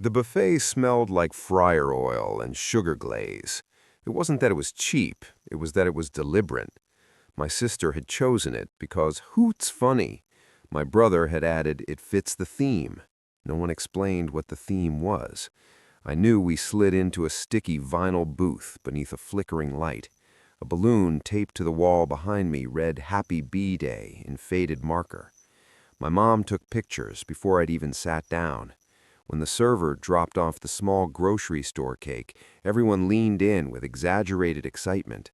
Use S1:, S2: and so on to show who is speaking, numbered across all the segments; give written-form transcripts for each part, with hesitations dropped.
S1: The buffet smelled like fryer oil and sugar glaze. It wasn't that it was cheap, it was that it was deliberate. My sister had chosen it because hoot's funny. My brother had added it fits the theme. No one explained what the theme was. I knew we slid into a sticky vinyl booth beneath a flickering light. A balloon taped to the wall behind me read Happy Bee Day in faded marker. My mom took pictures before I'd even sat down. When the server dropped off the small grocery store cake, everyone leaned in with exaggerated excitement.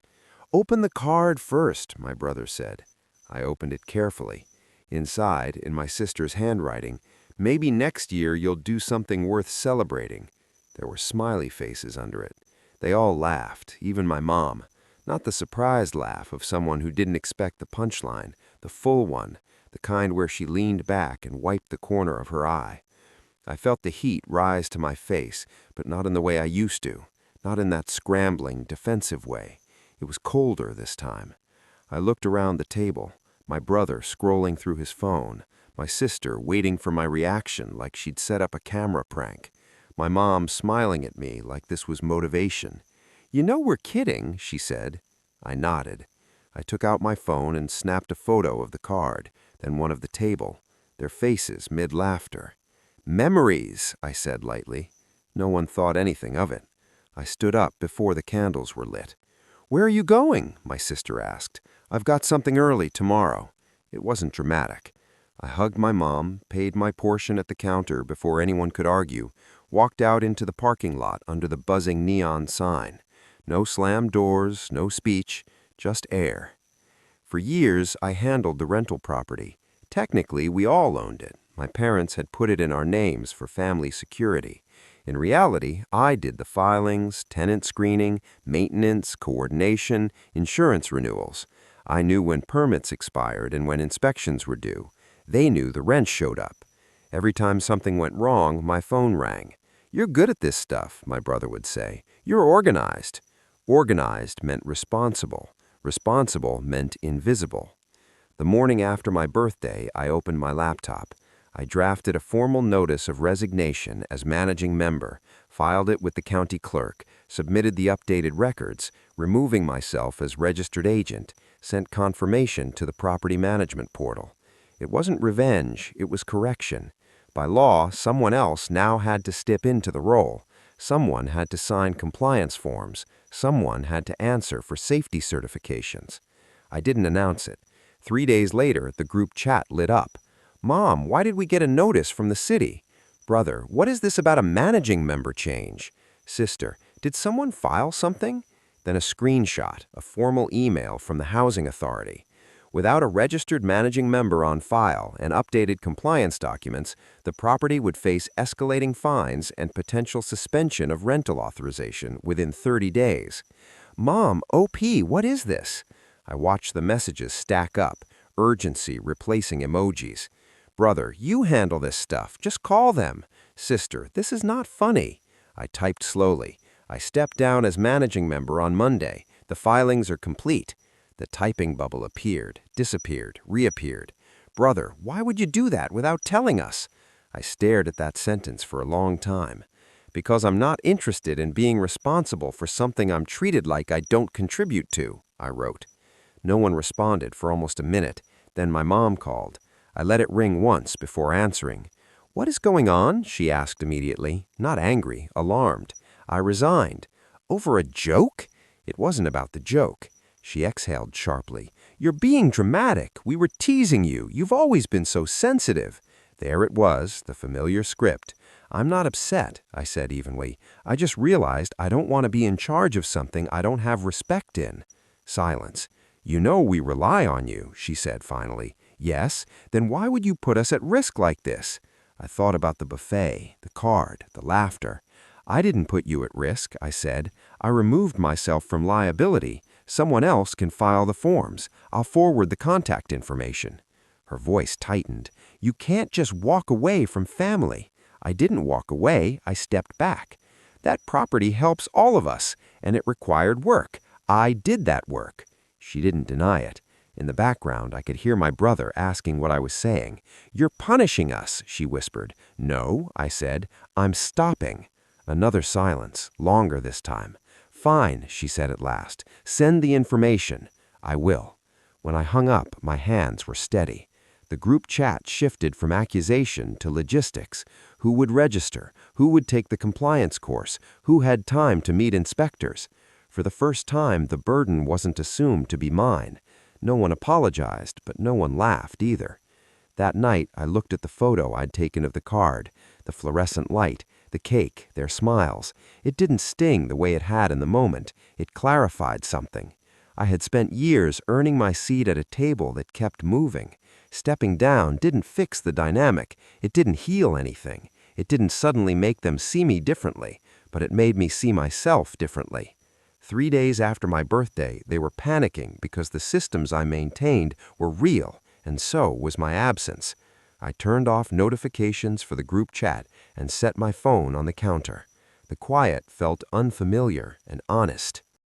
S1: "Open the card first," my brother said. I opened it carefully. Inside, in my sister's handwriting, "Maybe next year you'll do something worth celebrating." There were smiley faces under it. They all laughed, even my mom. Not the surprised laugh of someone who didn't expect the punchline, the full one, the kind where she leaned back and wiped the corner of her eye. I felt the heat rise to my face, but not in the way I used to, not in that scrambling, defensive way. It was colder this time. I looked around the table, my brother scrolling through his phone, my sister waiting for my reaction like she'd set up a camera prank, my mom smiling at me like this was motivation. "You know we're kidding," she said. I nodded. I took out my phone and snapped a photo of the card, then one of the table, their faces mid-laughter. "Memories," I said lightly. No one thought anything of it. I stood up before the candles were lit. "Where are you going?" my sister asked. "I've got something early tomorrow." It wasn't dramatic. I hugged my mom, paid my portion at the counter before anyone could argue, walked out into the parking lot under the buzzing neon sign. No slammed doors, no speech, just air. For years, I handled the rental property. Technically, we all owned it. My parents had put it in our names for family security. In reality, I did the filings, tenant screening, maintenance, coordination, insurance renewals. I knew when permits expired and when inspections were due. They knew the rent showed up. Every time something went wrong, my phone rang. "You're good at this stuff," my brother would say. "You're organized." Organized meant responsible. Responsible meant invisible. The morning after my birthday, I opened my laptop. I drafted a formal notice of resignation as managing member, filed it with the county clerk, submitted the updated records, removing myself as registered agent, sent confirmation to the property management portal. It wasn't revenge, it was correction. By law, someone else now had to step into the role. Someone had to sign compliance forms. Someone had to answer for safety certifications. I didn't announce it. 3 days later, the group chat lit up. "Mom, why did we get a notice from the city?" "Brother, what is this about a managing member change?" "Sister, did someone file something?" Then a screenshot, a formal email from the housing authority. Without a registered managing member on file and updated compliance documents, the property would face escalating fines and potential suspension of rental authorization within 30 days. "Mom, OP, what is this?" I watched the messages stack up, urgency replacing emojis. "Brother, you handle this stuff. Just call them." "Sister, this is not funny." I typed slowly. "I stepped down as managing member on Monday. The filings are complete." The typing bubble appeared, disappeared, reappeared. "Brother, why would you do that without telling us?" I stared at that sentence for a long time. "Because I'm not interested in being responsible for something I'm treated like I don't contribute to," I wrote. No one responded for almost a minute. Then my mom called. I let it ring once before answering. "What is going on?" she asked immediately, not angry, alarmed. I resigned. "Over a joke?" It wasn't about the joke. She exhaled sharply. "You're being dramatic. We were teasing you. You've always been so sensitive." There it was, the familiar script. "I'm not upset," I said evenly. "I just realized I don't want to be in charge of something I don't have respect in." Silence. "You know we rely on you," she said finally. "Yes? Then why would you put us at risk like this?" I thought about the buffet, the card, the laughter. "I didn't put you at risk," I said. "I removed myself from liability. Someone else can file the forms. I'll forward the contact information." Her voice tightened. "You can't just walk away from family." I didn't walk away. I stepped back. "That property helps all of us, and it required work. I did that work." She didn't deny it. In the background, I could hear my brother asking what I was saying. "You're punishing us," she whispered. "No," I said. "I'm stopping." Another silence, longer this time. "Fine," she said at last. "Send the information." "I will." When I hung up, my hands were steady. The group chat shifted from accusation to logistics. Who would register? Who would take the compliance course? Who had time to meet inspectors? For the first time, the burden wasn't assumed to be mine. No one apologized, but no one laughed either. That night, I looked at the photo I'd taken of the card, the fluorescent light, the cake, their smiles. It didn't sting the way it had in the moment. It clarified something. I had spent years earning my seat at a table that kept moving. Stepping down didn't fix the dynamic. It didn't heal anything. It didn't suddenly make them see me differently, but it made me see myself differently. 3 days after my birthday, they were panicking because the systems I maintained were real, and so was my absence. I turned off notifications for the group chat and set my phone on the counter. The quiet felt unfamiliar and honest.